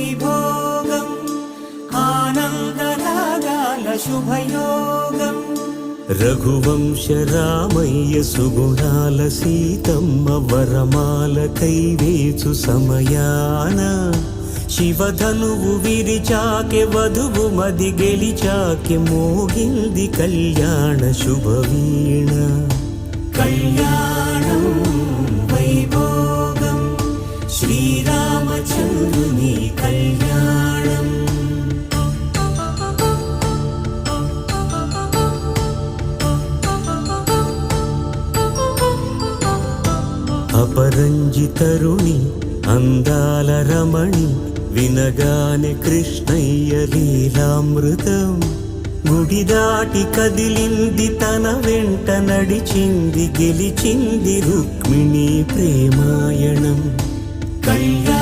వైభోగం ఆనందరాగాల శుభయోగం రఘువంశ రామయ్య సుగుణాల సీతమ్మ వరమాల కైవేచు సమయాన శివధనువు విరిచాకె వధువు మది గెలిచాకె మోగింది కళ్యాణ శుభవీణ కళ్యాణం వైభోగం శ్రీరామచంద్రుని కళ్యాణం అపరంజితరుణి అందాల రమణి వినగానే కృష్ణయ్య లీలామృతం గుడి దాటి కదిలింది తన వెంట నడిచింది గెలిచింది రుక్మిణి ప్రేమాయణం కళ్యాణ